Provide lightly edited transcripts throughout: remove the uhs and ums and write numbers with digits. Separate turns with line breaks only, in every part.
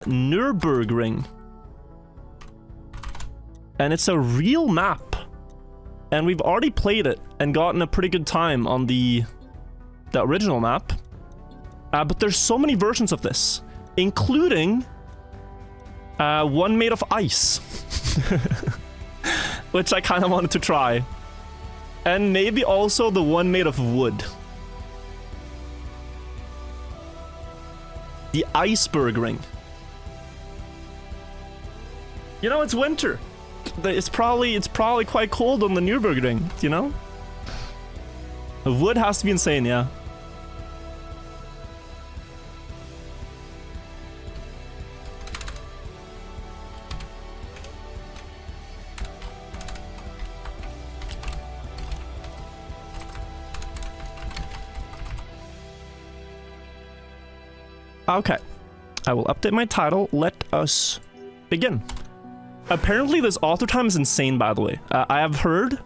Nürburgring. And it's a real map. And we've already played it and gotten a pretty good time on the original map. But there's so many versions of this, including one made of ice, which I kind of wanted to try. And maybe also the one made of wood. The iceberg ring. You know, it's winter. It's probably quite cold on the Nürburgring, you know? The wood has to be insane, yeah. Okay, I will update my title. Let us begin. Apparently this author time is insane, by the way. I have heard...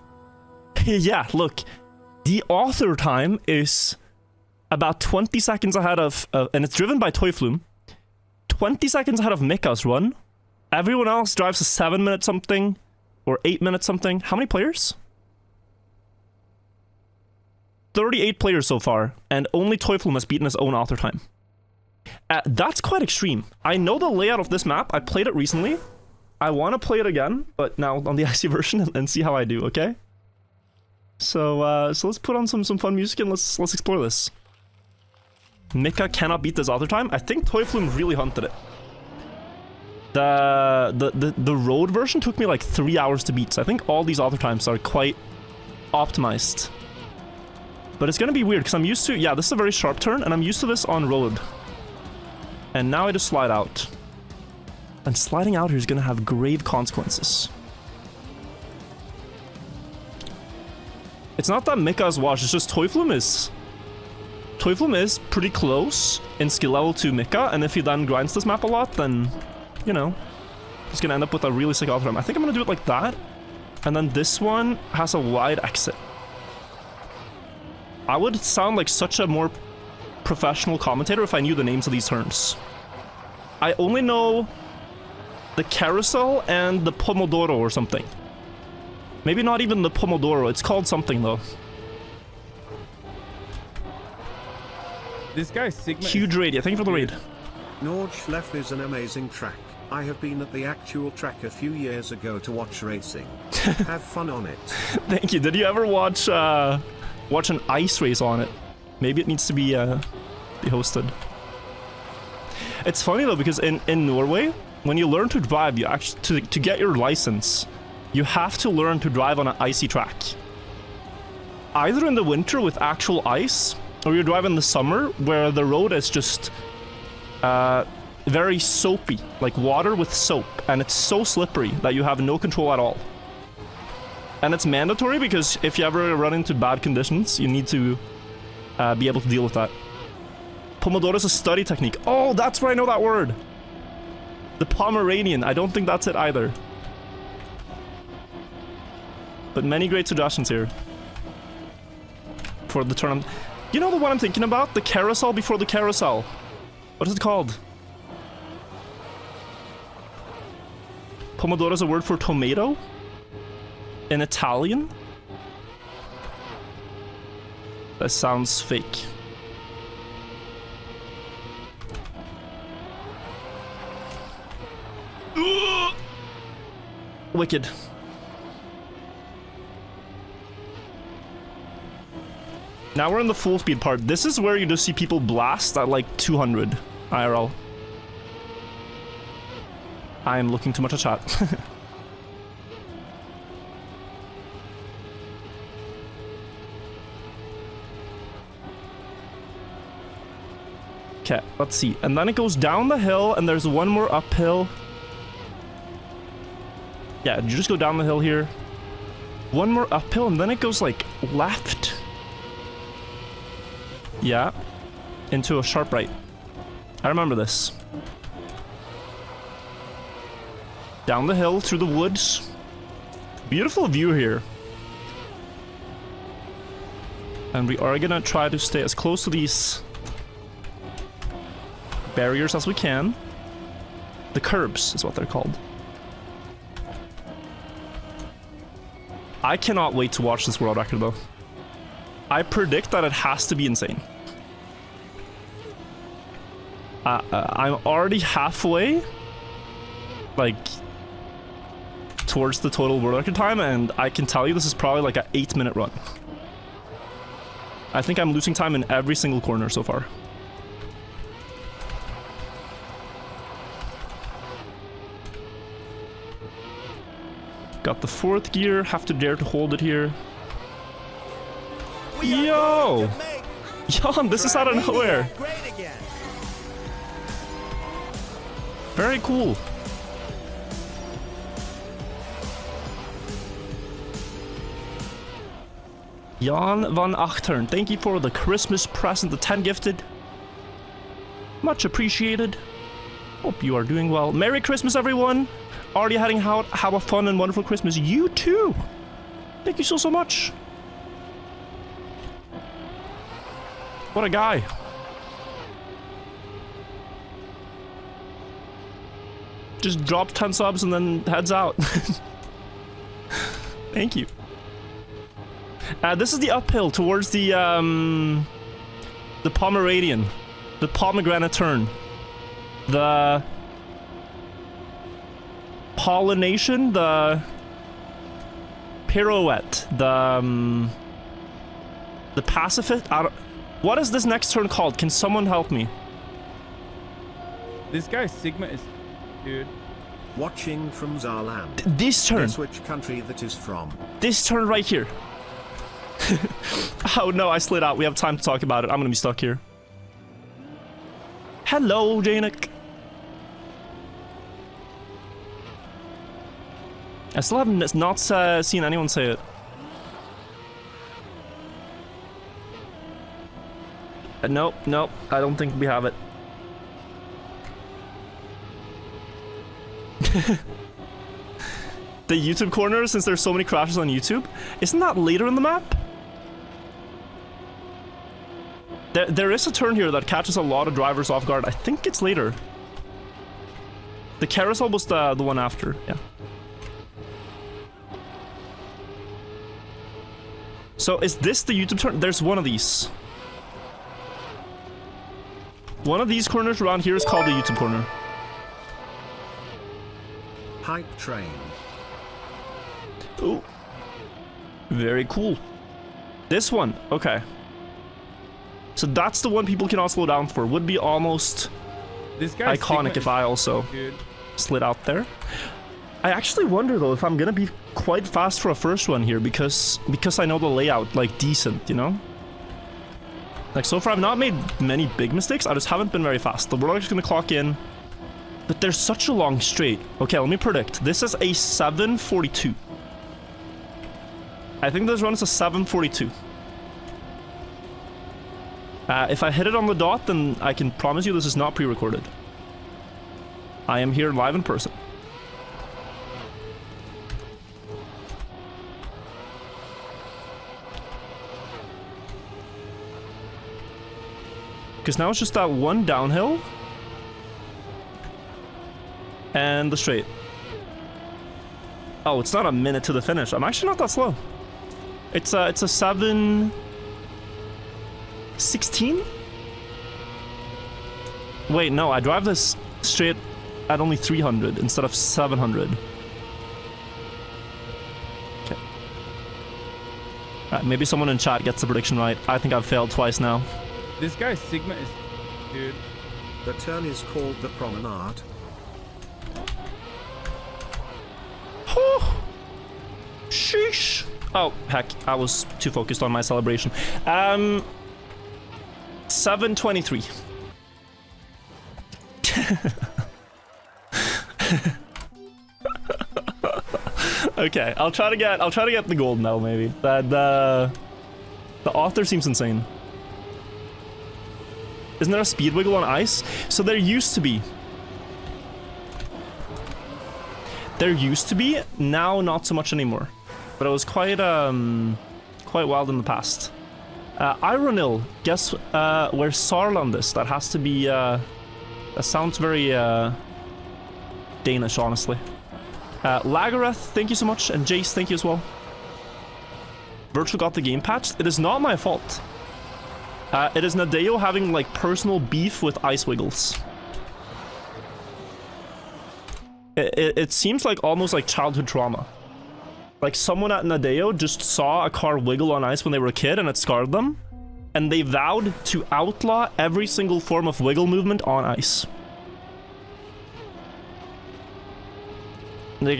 yeah, look. The author time is about 20 seconds ahead of... and it's driven by Toyflume. 20 seconds ahead of Mika's run. Everyone else drives a 7-minute something. Or 8-minute something. How many players? 38 players so far. And only Toyflume has beaten his own author time. That's quite extreme. I know the layout of this map. I played it recently. I want to play it again, but now on the IC version and see how I do, okay? So let's put on some fun music and let's explore this. Mika cannot beat this author time. I think Toyflume really hunted it. The road version took me like 3 hours to beat, so I think all these author times are quite optimized. But it's gonna be weird because I'm used to... yeah, this is a very sharp turn, and I'm used to this on road. And now I just slide out. And sliding out here is going to have grave consequences. It's not that Mika's washed, it's just Toyflume is... Toyflume is pretty close in skill level to Mika, and if he then grinds this map a lot, then, you know, he's going to end up with a really sick author time. I think I'm going to do it like that. And then this one has a wide exit. I would sound like such a more professional commentator if I knew the names of these turns. I only know the carousel and the pomodoro or something. Maybe not even the pomodoro, it's called something though.
This guy Sigma.
Huge raid, yeah, thank you for the raid.
Nordschleff is an amazing track. I have been at the actual track a few years ago to watch racing. Have fun on it. Thank
you. Did you ever watch an ice race on it? Maybe it needs to be hosted. It's funny though, because in Norway, when you learn to drive, you actually to get your license, you have to learn to drive on an icy track. Either in the winter with actual ice, or you drive in the summer where the road is just very soapy, like water with soap, and it's so slippery that you have no control at all. And it's mandatory because if you ever run into bad conditions, you need to be able to deal with that. Pomodoro is a study technique. Oh, that's where I know that word. The Pomeranian. I don't think that's it either. But many great suggestions here for the tournament. You know the one I'm thinking about? The carousel before the carousel. What is it called? Pomodoro is a word for tomato in Italian. That sounds fake. Wicked. Now we're in the full speed part. This is where you just see people blast at like 200 IRL. I am looking too much at chat. Okay, let's see. And then it goes down the hill, and there's one more uphill. Yeah, you just go down the hill here. One more uphill, and then it goes, like, left. Yeah. Into a sharp right. I remember this. Down the hill, through the woods. Beautiful view here. And we are gonna try to stay as close to these barriers as we can. The curbs is what they're called. I cannot wait to watch this world record though. I predict that it has to be insane. I'm already halfway, like, towards the total world record time, and I can tell you this is probably like an 8-minute run. I think I'm losing time in every single corner so far. Got the 4th gear, have to dare to hold it here. Yo! Jan, this is out of nowhere. Very cool. Jan van Achtern, thank you for the Christmas present, the 10 gifted. Much appreciated. Hope you are doing well. Merry Christmas, everyone. Already heading out. Have a fun and wonderful Christmas. You too. Thank you so much. What a guy. Just drops 10 subs and then heads out. Thank you. This is the uphill towards the Pomeranian, the pomegranate turn, the pollination, the pirouette, the pacifist. What is this next turn called? Can someone help me?
This guy Sigma is, dude.
Watching from Zarland.
This turn.
Guess which country that is from.
This turn right here. Oh no, I slid out. We have time to talk about it. I'm gonna be stuck here. Hello, Janik. I still haven't not seen anyone say it. Nope, nope. I don't think we have it. The YouTube corner, since there's so many crashes on YouTube, isn't that later in the map? There is a turn here that catches a lot of drivers off guard. I think it's later. The carousel was the one after, yeah. So is this the YouTube turn? There's one of these. One of these corners around here is called the YouTube corner.
Hype train.
Ooh. Very cool. This one, okay. So that's the one people cannot slow down for. Would be almost
This guy
iconic if I also slid out there. I actually wonder though if I'm gonna be quite fast for a first one here because I know the layout like decent, you know? Like so far I've not made many big mistakes, I just haven't been very fast. The world is gonna clock in. But there's such a long straight. Okay, let me predict. This is a 742. I think this run is a 742. If I hit it on the dot, then I can promise you this is not pre-recorded. I am here live in person. Because now it's just that one downhill. And the straight. Oh, it's not a minute to the finish. I'm actually not that slow. It's a 7:16. Wait, no, I drive this straight at only 300 instead of 700. Okay. Alright, maybe someone in chat gets the prediction right. I think I've failed twice now.
This guy Sigma is, dude.
The turn is called the promenade.
Sheesh. Oh, heck, I was too focused on my celebration. 723. Okay, I'll try to get the gold medal maybe. The author seems insane. Isn't there a speed wiggle on ice? So there used to be. There used to be, now not so much anymore. But it was quite wild in the past. Ironil, guess where Saarland is? That has to be, that sounds very Danish, honestly. Lagareth, thank you so much, and Jace, thank you as well. Virtual got the game patched. It is not my fault. It is Nadeo having like personal beef with Ice Wiggles. It seems like almost like childhood trauma. Like someone at Nadeo just saw a car wiggle on ice when they were a kid and it scarred them. And they vowed to outlaw every single form of wiggle movement on ice. Like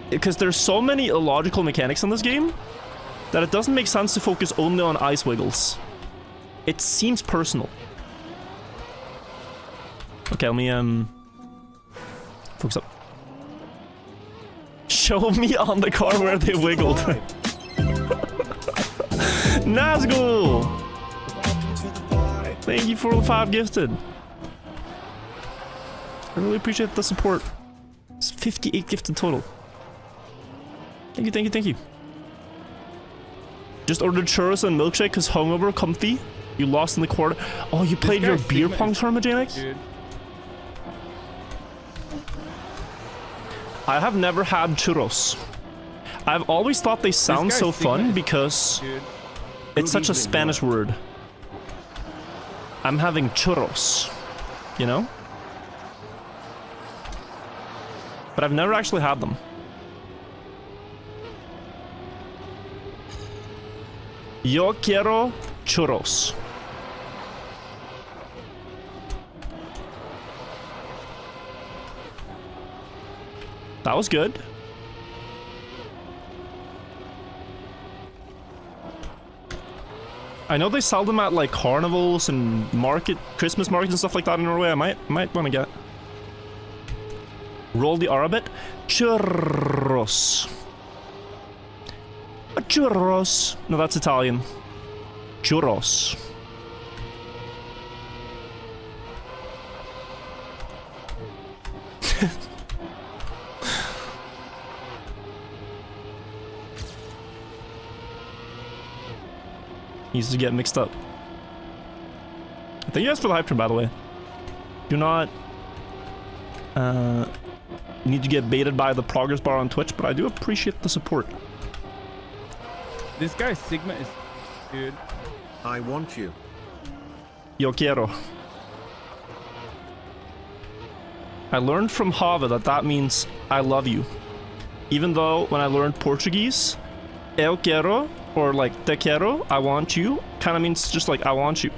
because there's so many illogical mechanics in this game that it doesn't make sense to focus only on ice wiggles. It seems personal. Okay, let me focus up. Show me on the car where they wiggled. Nazgul! Thank you for the 5 gifted. I really appreciate the support. It's 58 gifted total. Thank you, thank you, thank you. Just ordered churros and milkshake because hungover, comfy. You lost in the quarter. Oh, you played your beer pong tournament, Janix?
Dude.
I have never had churros. I've always thought they sound so fun because it's such a Spanish word. I'm having churros, you know? But I've never actually had them. Yo quiero churros. That was good. I know they sell them at like carnivals and Christmas markets and stuff like that in Norway. I might want to get. Roll the R a bit. Churros. Churros. No, that's Italian. Churros. Needs to get mixed up. Thank you guys for the hype train, by the way. Do not need to get baited by the progress bar on Twitch, but I do appreciate the support.
This guy Sigma is, dude.
I want you.
Yo quiero. I learned from Hava that means I love you. Even though when I learned Portuguese, eu quero, or like te quiero, I want you, kind of means just like I want you.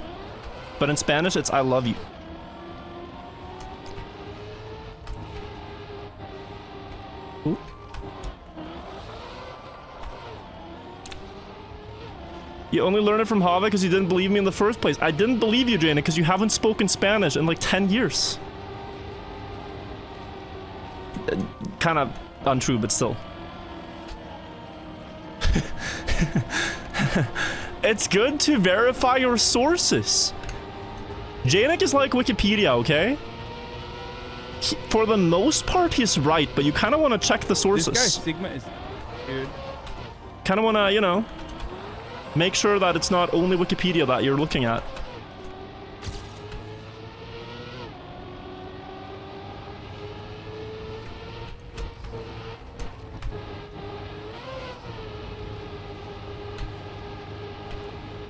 But in Spanish, it's I love you. Ooh. You only learned it from Hava because you didn't believe me in the first place. I didn't believe you, Jaina, because you haven't spoken Spanish in like 10 years. Kind of untrue, but still. It's good to verify your sources. Janik is like Wikipedia, okay? For the most part, he's right, but you kind of want to check the sources.
This guy Sigma is, dude.
Kind of want to, you know, make sure that it's not only Wikipedia that you're looking at.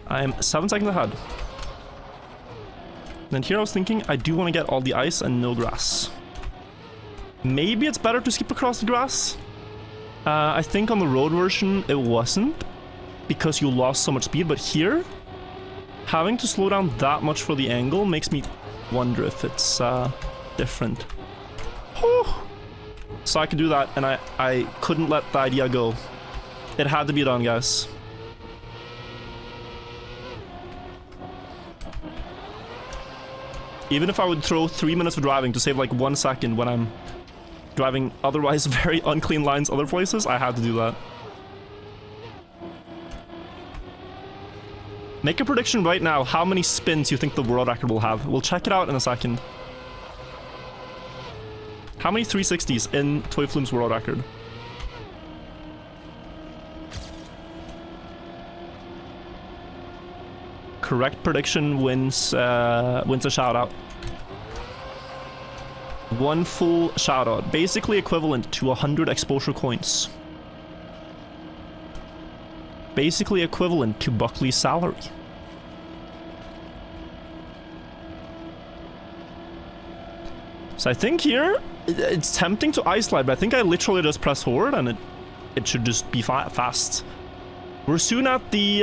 I'm 7 seconds ahead. And here I was thinking, I do want to get all the ice and no grass. Maybe it's better to skip across the grass. I think on the road version it wasn't, because you lost so much speed, but here, having to slow down that much for the angle makes me wonder if it's different. Whew. So I could do that, and I couldn't let the idea go. It had to be done, guys. Even if I would throw 3 minutes of driving to save like 1 second when I'm driving otherwise very unclean lines other places, I had to do that. Make a prediction right now how many spins you think the world record will have. We'll check it out in a second. How many 360s in Toy Flume's world record? Correct prediction wins a shout out. One full shout out, basically equivalent to 100 exposure coins. Basically equivalent to Buckley's salary. So I think here, it's tempting to ice slide, but I think I literally just press forward and it should just be fast. We're soon at the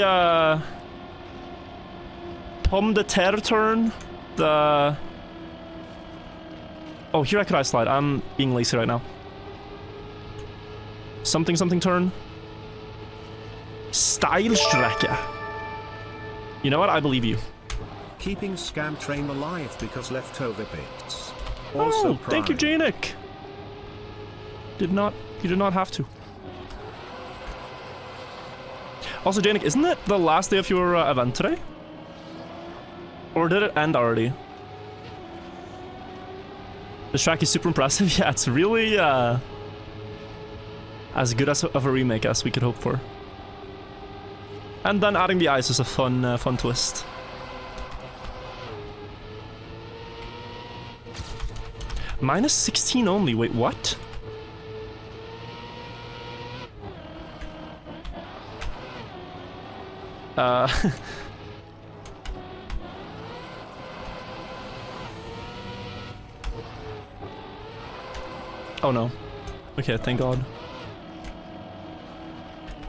pomme de terre turn. The... Oh, here I could ice slide. I'm being lazy right now. Something turn. Stylstrecke. You know what? I believe you.
Keeping Scam Train alive because leftover bits. Also
thank you, Janik. You did not have to. Also, Janik, isn't it the last day of your event today? Or did it end already? This track is super impressive. Yeah, it's really as good as of a remake as we could hope for. And then adding the ice is a fun twist. Minus 16 only. Wait, what? Oh no. Okay, thank God.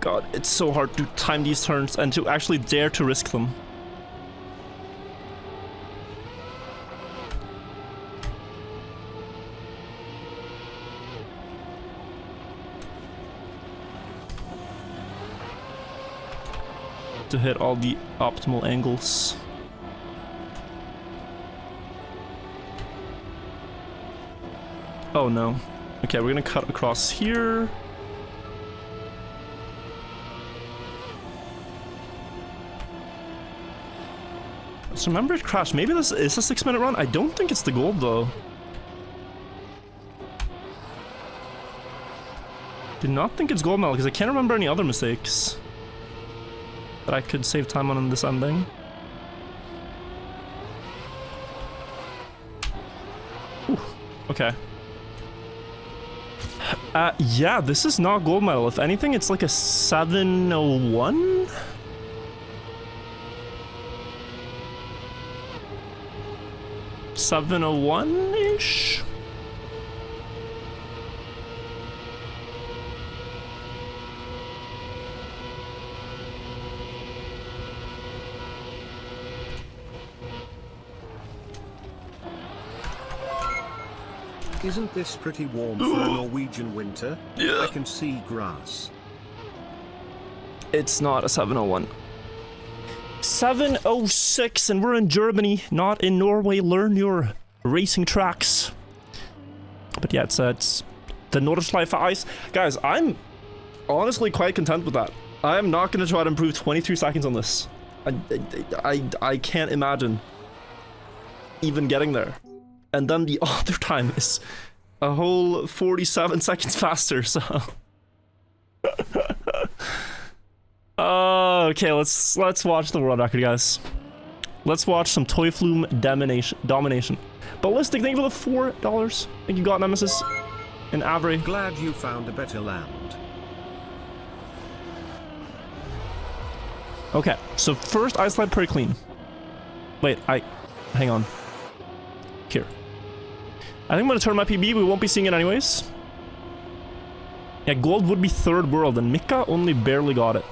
God, it's so hard to time these turns and to actually dare to risk them. To hit all the optimal angles. Oh no. Okay, we're gonna cut across here. So remember it crashed. Maybe this is a 6-minute run? I don't think it's the gold though. Do not think it's gold medal because I can't remember any other mistakes that I could save time on in this ending. Ooh, okay. Yeah, this is not gold medal. If anything, it's like a 701? $701-ish?
Isn't this pretty warm for a Norwegian winter?
Yeah.
I can see grass.
It's not a 701. 706, and we're in Germany, not in Norway. Learn your racing tracks. But yeah, it's the Nordschleife ice. Guys, I'm honestly quite content with that. I'm not going to try to improve 23 seconds on this. I can't imagine even getting there. And then the other time is a whole 47 seconds faster, so... Okay, let's watch the world record, guys. Let's watch some Toy Flume domination. Ballistic, thank you for the $4. Thank you, God Nemesis and Avery.
Glad you found a better land.
Okay, so first ice slide pretty clean. Wait, hang on. Here. I think I'm gonna turn my PB, we won't be seeing it anyways. Yeah, gold would be third world, and Mika only barely got it.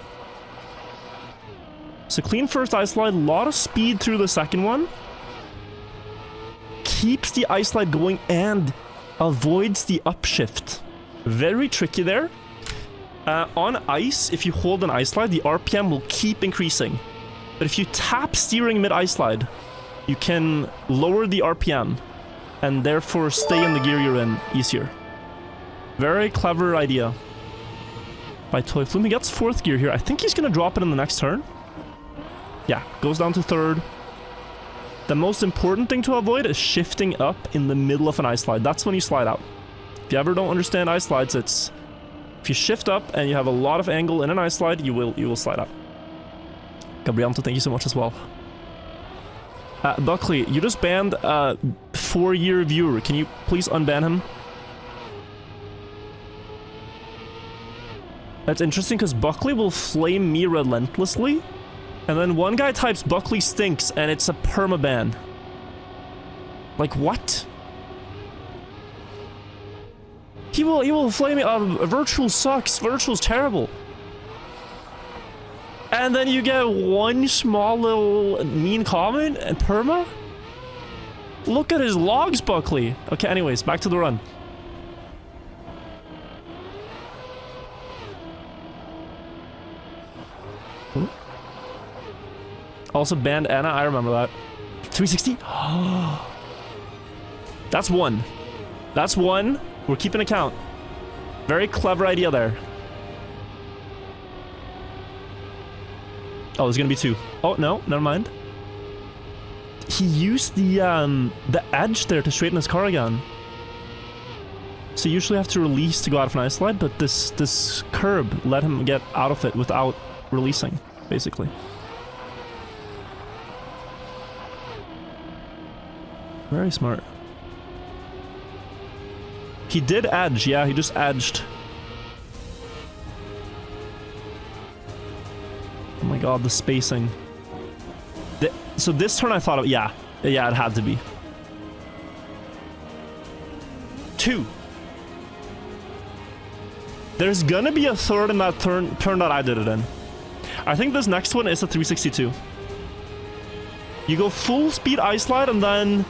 So clean first ice slide, lot of speed through the second one. Keeps the ice slide going and avoids the upshift. Very tricky there. On ice, if you hold an ice slide, the RPM will keep increasing. But if you tap steering mid-ice slide, you can lower the RPM and therefore stay in the gear you're in easier. Very clever idea by Toy Flume. He gets fourth gear here. I think he's gonna drop it in the next turn. Yeah, goes down to third. The most important thing to avoid is shifting up in the middle of an ice slide. That's when you slide out. If you ever don't understand ice slides, it's if you shift up and you have a lot of angle in an ice slide, you will slide out. Gabrianto, thank you so much as well. Buckley, you just banned 4-year viewer. Can you please unban him? That's interesting because Buckley will flame me relentlessly. And then one guy types Buckley stinks and it's a permaban. Like what? He will flame me. Virtual sucks. Virtual's terrible. And then you get one small little mean comment and perma? Look at his logs, Buckley. Okay, anyways, back to the run. Also banned Anna, I remember that. 360? That's one. That's one. We're keeping account. Very clever idea there. Oh, there's gonna be two. Oh, no, never mind. He used the edge there to straighten his car again. So you usually have to release to go out of an ice slide, but this curb let him get out of it without releasing, basically. Very smart. He did edge, yeah, he just edged. Oh my god, the spacing. So this turn I thought of, yeah, it had to be. 2. There's gonna be a third in that turn that I did it in. I think this next one is a 362. You go full speed ice slide and then...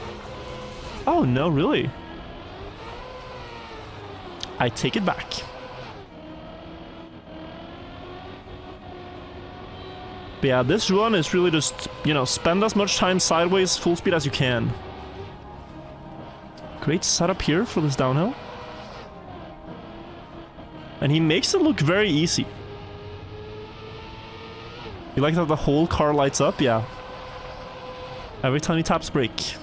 Oh no, really? I take it back. But yeah, this run is really just, you know, spend as much time sideways, full speed as you can. Great setup here for this downhill. And he makes it look very easy. You like that the whole car lights up? Yeah. Every time he taps brake.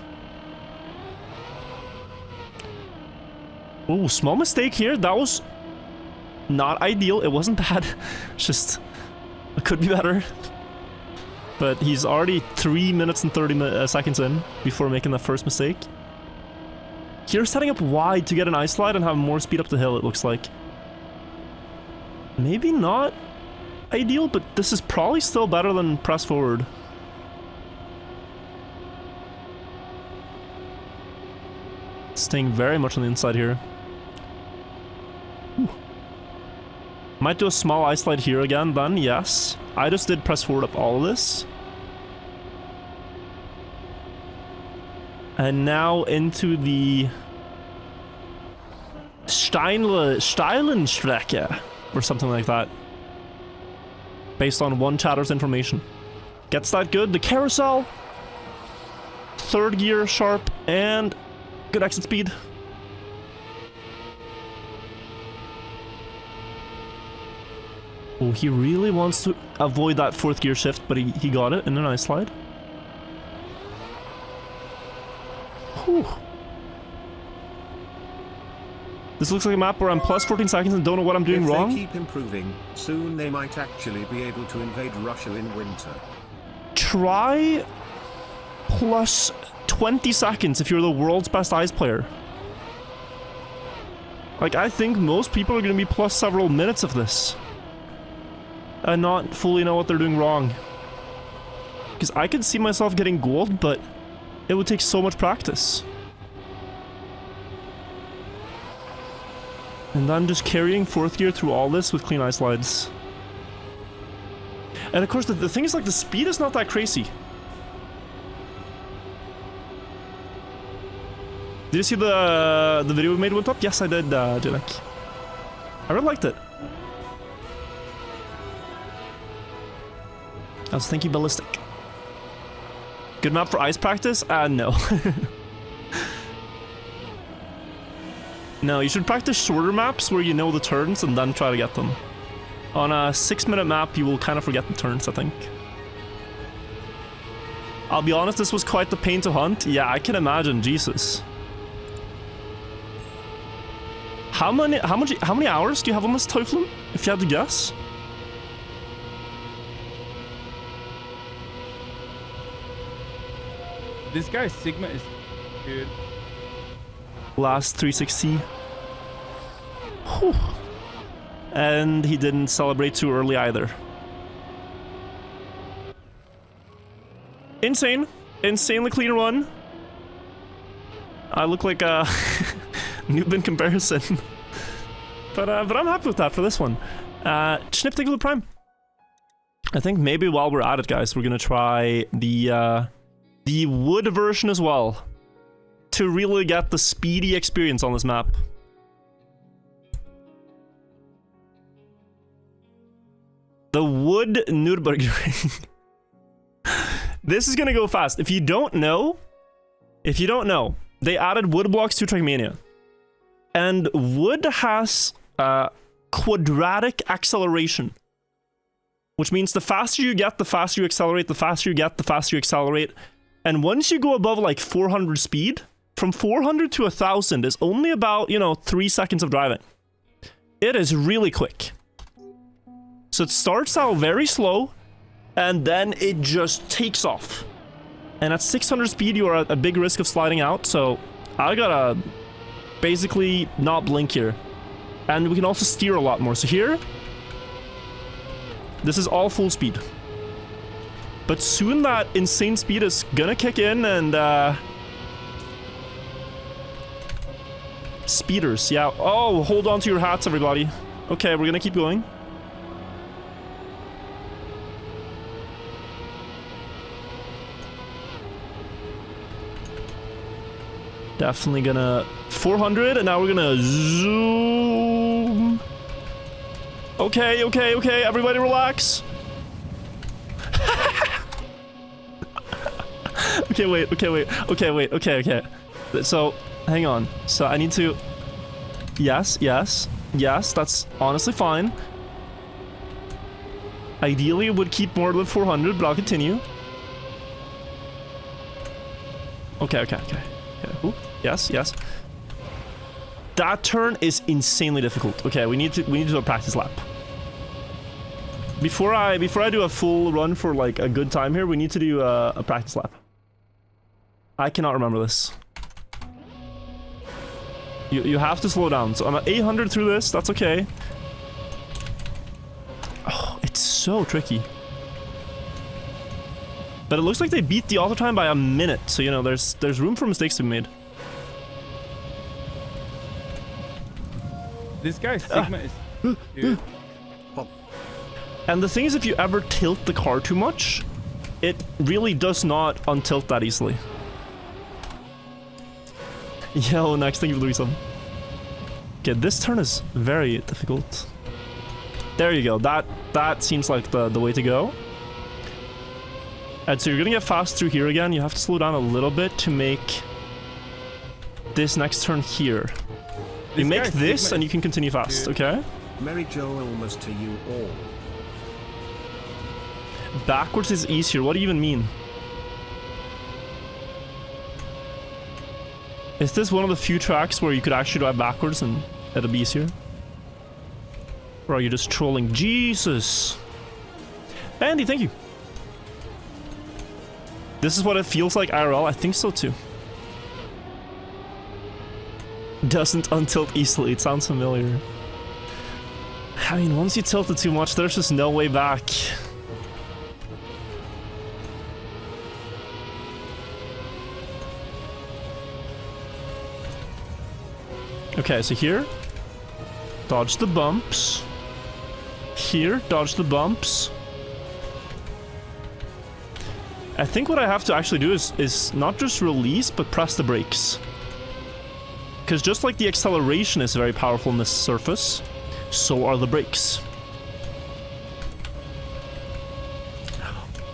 Ooh, small mistake here. That was not ideal. It wasn't bad. Just, it could be better. But he's already 3 minutes and 30 seconds in before making the first mistake. Here, setting up wide to get an ice slide and have more speed up the hill, it looks like. Maybe not ideal, but this is probably still better than press forward. Staying very much on the inside here. Ooh. Might do a small ice slide here again, then, yes. I just did press forward up all of this. And now into the... Steilenstrecke, or something like that. Based on one chatter's information. Gets that good. The carousel. 3rd gear, sharp, and good exit speed. Oh, he really wants to avoid that 4th gear shift, but he got it in a nice slide. Whew. This looks like a map where I'm plus 14 seconds and don't know what I'm doing wrong.
If they keep improving, soon they might actually be able to invade Russia in winter.
Try plus 20 seconds if you're the world's best ice player. Like, I think most people are going to be plus several minutes of this. And not fully know what they're doing wrong. Because I could see myself getting gold, but it would take so much practice. And then just carrying 4th gear through all this with clean ice slides. And of course, the thing is, like, the speed is not that crazy. Did you see the video we made went up? Yes, I did, Janek. I really liked it. I was thinking ballistic. Good map for ice practice? No. No, you should practice shorter maps where you know the turns and then try to get them. On a 6-minute map, you will kind of forget the turns, I think. I'll be honest, this was quite the pain to hunt. Yeah, I can imagine, Jesus. How many hours do you have on this Teuflin, if you had to guess?
This guy Sigma is, dude.
Last 360. Whew. And he didn't celebrate too early either. Insane. Insanely clean run. I look like a noob in comparison. but I'm happy with that for this one. Schnip Tickle Prime. I think maybe while we're at it, guys, we're gonna try the wood version as well. To really get the speedy experience on this map. The wood Nürburgring. This is gonna go fast. If you don't know, they added wood blocks to Trackmania. And wood has quadratic acceleration. Which means the faster you get, the faster you accelerate, the faster you get, the faster you accelerate. And once you go above like 400 speed, from 400 to 1000 is only about, 3 seconds of driving. It is really quick. So it starts out very slow, and then it just takes off. And at 600 speed, you are at a big risk of sliding out, so I gotta basically not blink here. And we can also steer a lot more. So here, this is all full speed. But soon that insane speed is gonna kick in, and speeders, yeah. Oh, hold on to your hats, everybody. Okay, we're gonna keep going. Definitely gonna 400, and now we're gonna zoom. Okay, everybody relax. Okay. So, hang on. So I need to... Yes, that's honestly fine. Ideally, it would keep more than 400, but I'll continue. Okay. Ooh, yes. That turn is insanely difficult. Okay, we need to do a practice lap. Before I do a full run for like a good time here, we need to do a practice lap. I cannot remember this. You have to slow down. So I'm at 800 through this. That's okay. Oh, it's so tricky. But it looks like they beat the auto time by a minute. So there's room for mistakes to be made.
This guy Sigma is... Dude.
And the thing is, if you ever tilt the car too much, it really does not untilt that easily. Yo, next thing you do some. Okay, this turn is very difficult. There you go. That seems like the way to go. And so you're gonna get fast through here again. You have to slow down a little bit to make this next turn here. You make this and you can continue fast, okay?
Merry Joelmas to you all.
Backwards is easier. What do you even mean? Is this one of the few tracks where you could actually drive backwards and it'll be easier? Or are you just trolling? Jesus! Andy, thank you. This is what it feels like IRL? I think so too. Doesn't untilt easily. It sounds familiar. I mean, once you tilt it too much, there's just no way back. Okay, so here, dodge the bumps. Here, dodge the bumps. I think what I have to actually do is not just release, but press the brakes. Because just like the acceleration is very powerful on this surface, so are the brakes.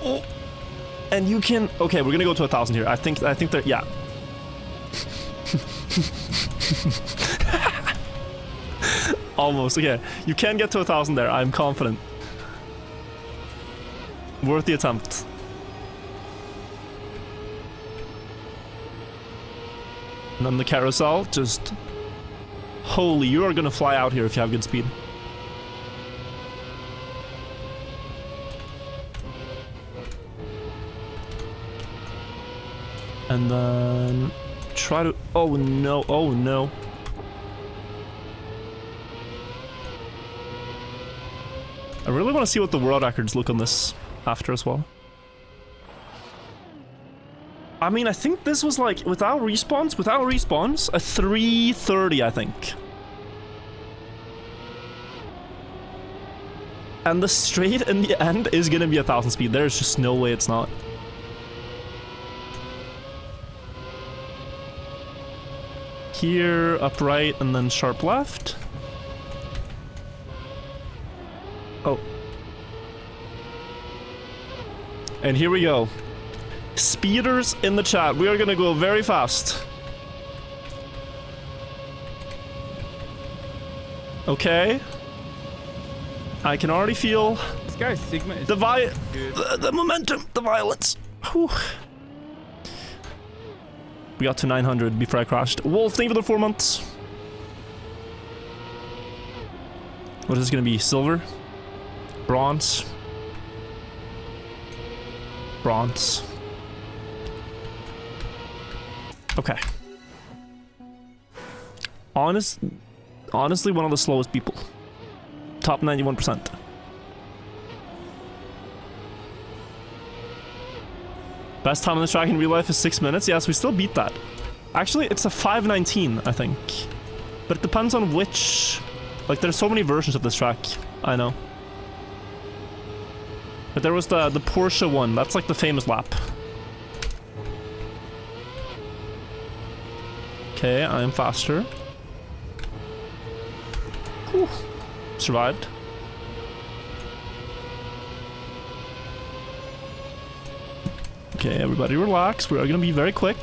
Oh. And you can... Okay, we're gonna go to 1000 here. I think that... Yeah. Almost, okay. You can get to 1000 there, I'm confident. Worth the attempt. And then the carousel, just... Holy, you are gonna fly out here if you have good speed. And then... try to... Oh no, oh no. I really want to see what the world records look on this after as well. I mean, I think this was like, without respawns, a 3:30, I think. And the straight in the end is gonna be 1,000 speed. There's just no way it's not. Here, upright, and then sharp left. Oh. And here we go. Speeders in the chat. We are gonna go very fast. Okay. I can already feel
This guy's Sigma is
the
good.
the momentum, the violence. Whew. We got to 900 before I crashed. Wolf, thank you for the 4 months. What is this gonna be? Silver? Bronze? Bronze. Okay. Honestly, one of the slowest people. Top 91%. Best time on the track in real life is 6 minutes. Yes, we still beat that. Actually, it's a 5:19, I think. But it depends on which... Like, there's so many versions of this track. I know. But there was the Porsche one. That's like the famous lap. Okay, I am faster. Whew. Survived. Okay, everybody relax. We are gonna be very quick.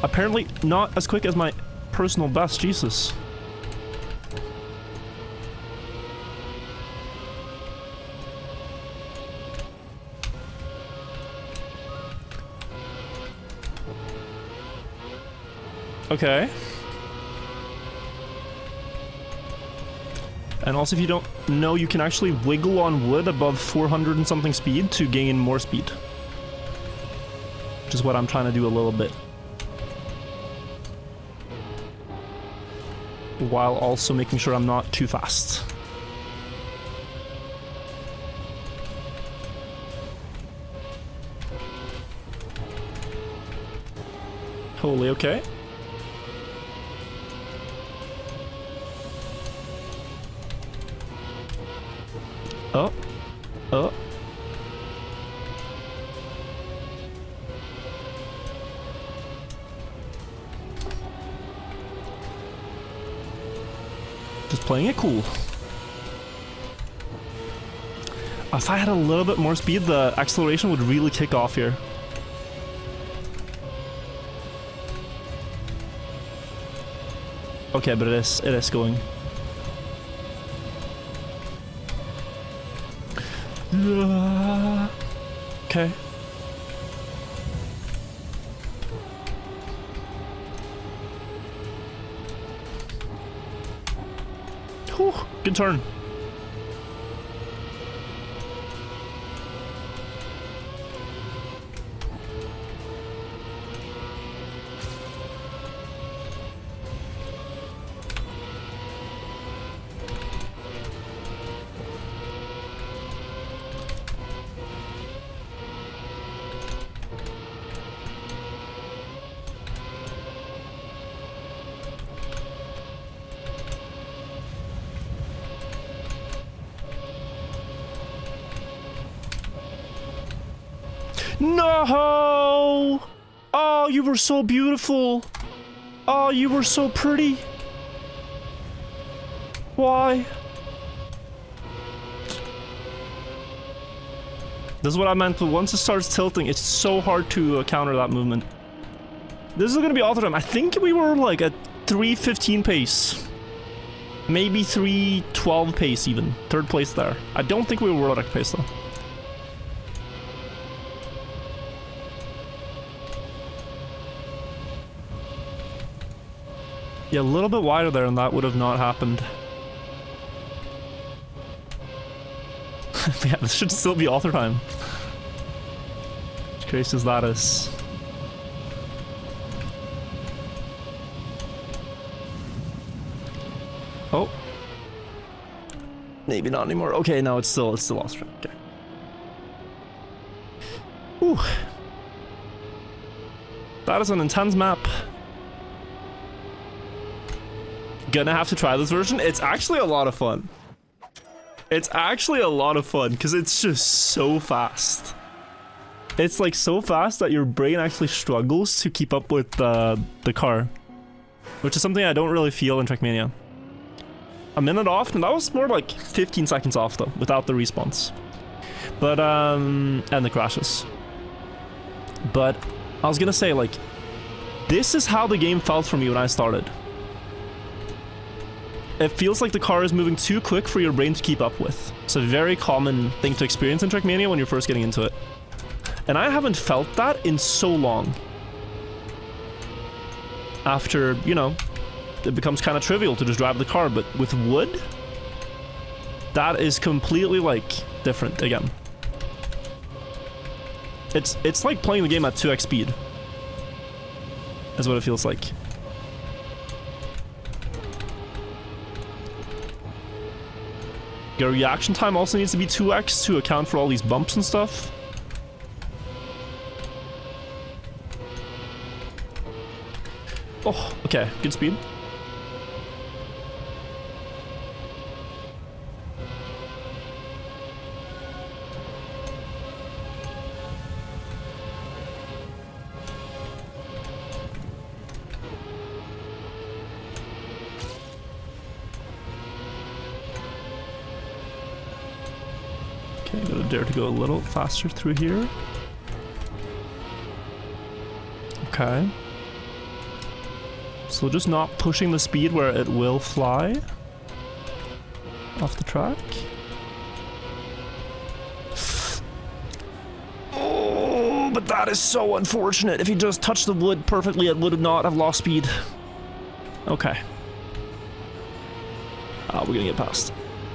Apparently not as quick as my personal best, Jesus. Okay. And also, if you don't know, you can actually wiggle on wood above 400 and something speed to gain more speed. Which is what I'm trying to do a little bit. While also making sure I'm not too fast. Holy, okay. Oh. Oh. Just playing it cool. If I had a little bit more speed, the acceleration would really kick off here. Okay, but it is going. Okay. Whew, good turn. No! Oh, you were so beautiful. Oh, you were so pretty. Why? This is what I meant, but once it starts tilting, it's so hard to counter that movement. This is gonna be all the time. I think we were like at 3:15 pace. Maybe 3:12 pace even. Third place there. I don't think we were world record pace though. Yeah, a little bit wider there and that would have not happened. Yeah, this should still be author time. crazy as that is. Oh. Maybe not anymore. Okay, no, it's still lost track. Okay. Whew. That is an intense map. Gonna have to try this version. It's actually a lot of fun. It's actually a lot of fun because it's just so fast. It's like so fast that your brain actually struggles to keep up with the car, which is something I don't really feel in Trackmania. A minute off, and that was more like 15 seconds off though, without the respawns. But and the crashes. But I was gonna say, like, this is how the game felt for me when I started. It feels like the car is moving too quick for your brain to keep up with. It's a very common thing to experience in Trackmania when you're first getting into it. And I haven't felt that in so long. After, you know, it becomes kind of trivial to just drive the car, but with wood, that is completely, like, different again. It's like playing the game at 2x speed. Is what it feels like. Your reaction time also needs to be 2x to account for all these bumps and stuff. Oh, okay, good speed. Okay, gotta dare to go a little faster through here. Okay. So just not pushing the speed where it will fly off the track. Oh, but that is so unfortunate. If he just touched the wood perfectly, it would not have lost speed. Okay. Oh, we're gonna get past.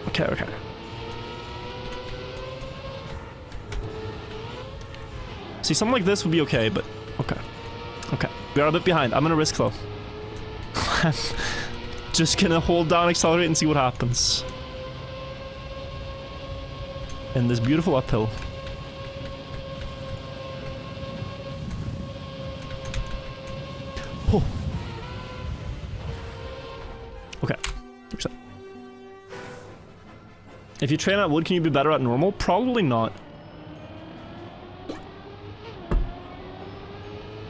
Okay, okay. See, something like this would be okay, but okay. Okay. We are a bit behind. I'm gonna risk though. I'm just gonna hold down accelerate and see what happens. In this beautiful uphill. Oh. Okay. Reset. If you train at wood, can you be better at normal? Probably not.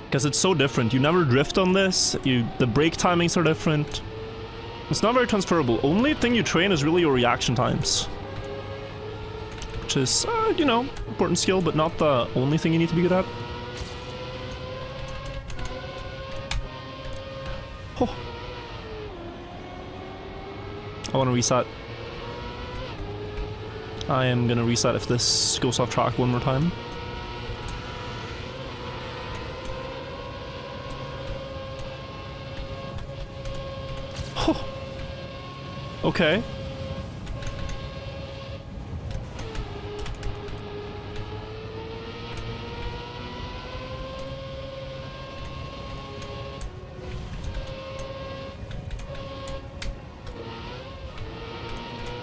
Because it's so different. You never drift on this. The brake timings are different. It's not very transferable. Only thing you train is really your reaction times. Which is, you know, important skill, but not the only thing you need to be good at. Oh. I want to reset. I am gonna reset if this goes off track one more time. Okay.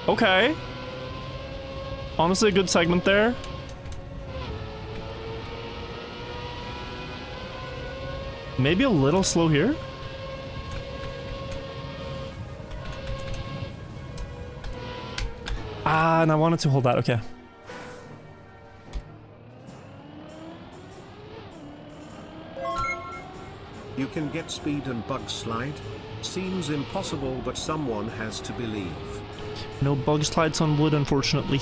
Okay. Honestly, a good segment there. Maybe a little slow here. Ah, and I wanted to hold that, okay.
You can get speed and bug slide. Seems impossible, but someone has to believe.
No bug slides on wood, unfortunately.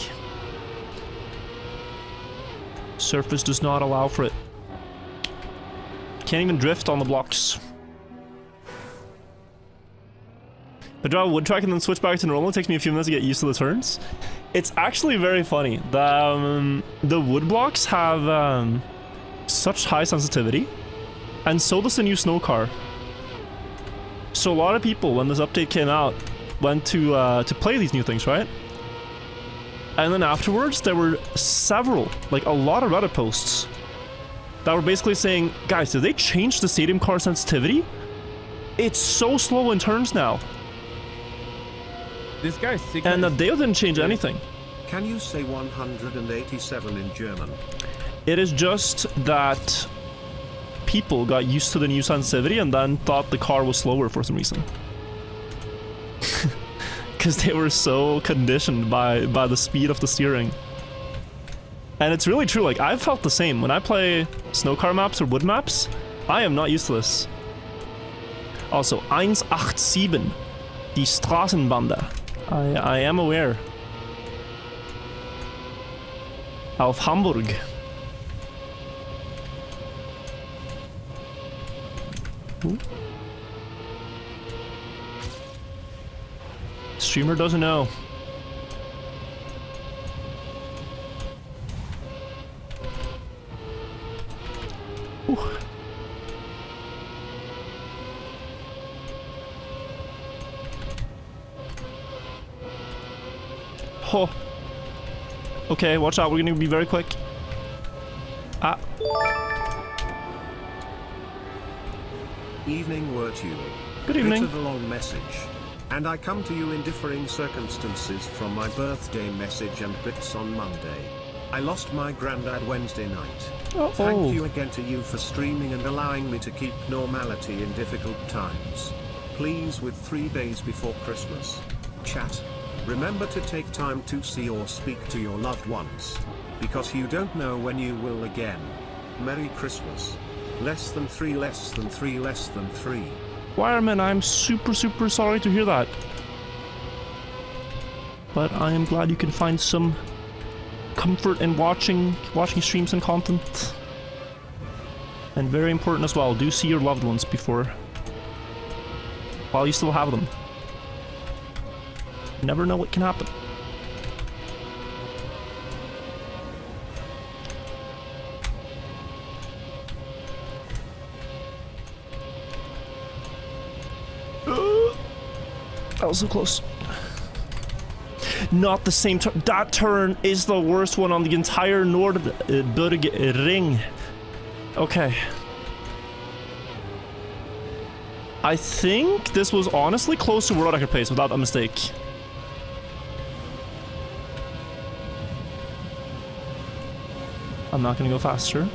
Surface does not allow for it. Can't even drift on the blocks. I drive a wood track and then switch back to normal. It takes me a few minutes to get used to the turns. It's actually very funny. The wood blocks have such high sensitivity, and so does the new snow car. So a lot of people, when this update came out, went to play these new things, right? And then afterwards, there were several, like a lot of Reddit posts that were basically saying, guys, did they change the stadium car sensitivity? It's so slow in turns now.
This guy's Sigma
And
is
they didn't change anything.
Can you say 187 in German?
It is just that people got used to the new sensitivity and then thought the car was slower for some reason. Because they were so conditioned by the speed of the steering. And it's really true, like, I've felt the same. When I play snow car maps or wood maps, I am not used to this. Also, 187, die Straßenbande. I am aware. Auf Hamburg. Ooh. Streamer doesn't know. Ooh. Oh. Okay, watch out, we're gonna be very quick. Ah.
Evening Wirtual.
Good evening.
Bit of a long message. And I come to you in differing circumstances from my birthday message and bits on Monday. I lost my granddad Wednesday night.
Uh-oh.
Thank you again to you for streaming and allowing me to keep normality in difficult times. Please, with 3 days before Christmas. Chat. Remember to take time to see or speak to your loved ones. Because you don't know when you will again. Merry Christmas. Less than 3, less than 3, less than 3.
Wireman, I'm super sorry to hear that. But I am glad you can find some comfort in watching streams and content. And very important as well, do see your loved ones while you still have them. You never know what can happen. That was so close. Not the same turn. That turn is the worst one on the entire Nürburgring. Okay. I think this was honestly close to world record pace without a mistake. I'm not gonna go faster.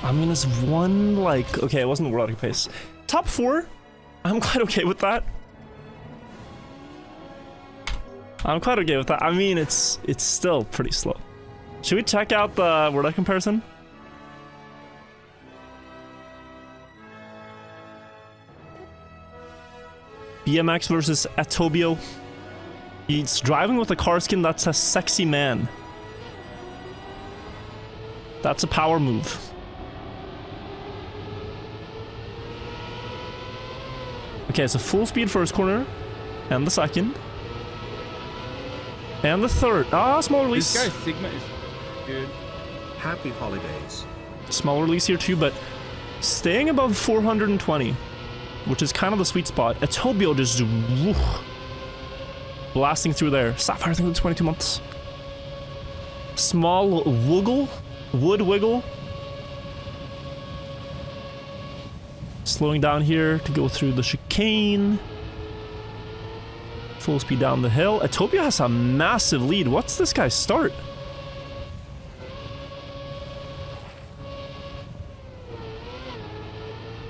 I mean, it's one, like, okay, it wasn't world record pace. Top 4, I'm quite okay with that. I'm quite okay with that. I mean, it's still pretty slow. Should we check out the world record comparison? BMX versus Atobio. He's driving with a car skin that's a sexy man. That's a power move. Okay, so full speed first corner, and the second, and the third. Ah, small release.
This guy's Sigma is good.
Happy holidays.
Small release here too, but staying above 420, which is kind of the sweet spot. Atobio just blasting through there. Sapphire, I think, 22 months. Small wood wiggle. Slowing down here to go through the chicane. Full speed down the hill. Atobio has a massive lead. What's this guy's start?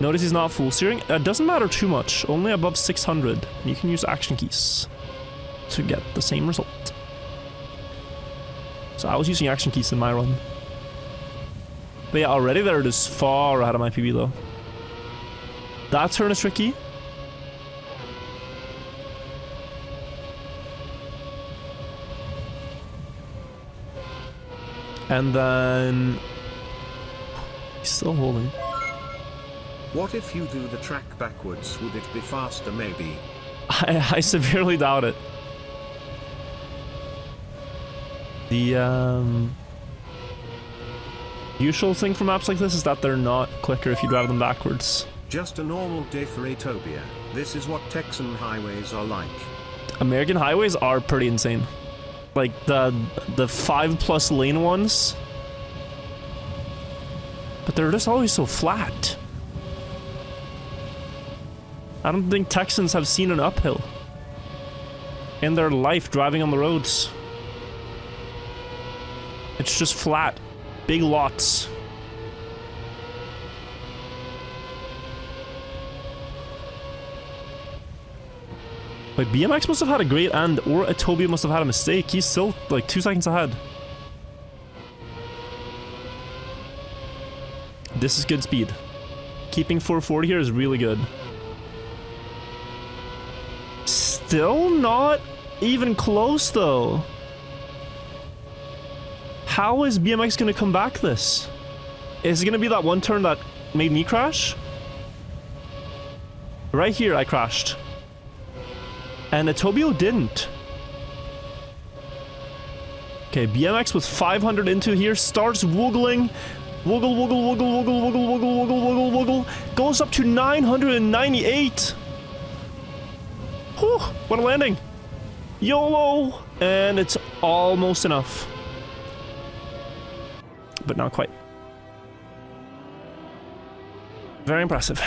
Notice he's not full steering. It doesn't matter too much. Only above 600. You can use action keys to get the same result. So I was using action keys in my run. But yeah, already they're just far ahead of my PB though. That turn is tricky. And then he's still holding.
What if you do the track backwards? Would it be faster maybe?
I severely doubt it. The usual thing for maps like this is that they're not quicker if you drive them backwards.
Just a normal day for Atobia. This is what Texan highways are like.
American highways are pretty insane. Like the 5+ lane ones. But they're just always so flat. I don't think Texans have seen an uphill in their life driving on the roads. It's just flat. Big lots. Like, BMX must have had a great end, or Atobia must have had a mistake. He's still, like, 2 seconds ahead. This is good speed. Keeping 440 here is really good. Still not even close, though. How is BMX gonna come back this? Is it gonna be that one turn that made me crash? Right here, I crashed. And Atobio didn't. Okay, BMX with 500 into here, starts woogling. Woogle, woogle, woogle, woogle, woogle, woogle, woogle, woogle, woogle. Goes up to 998. Whew, what a landing. YOLO! And it's almost enough. But not quite. Very impressive.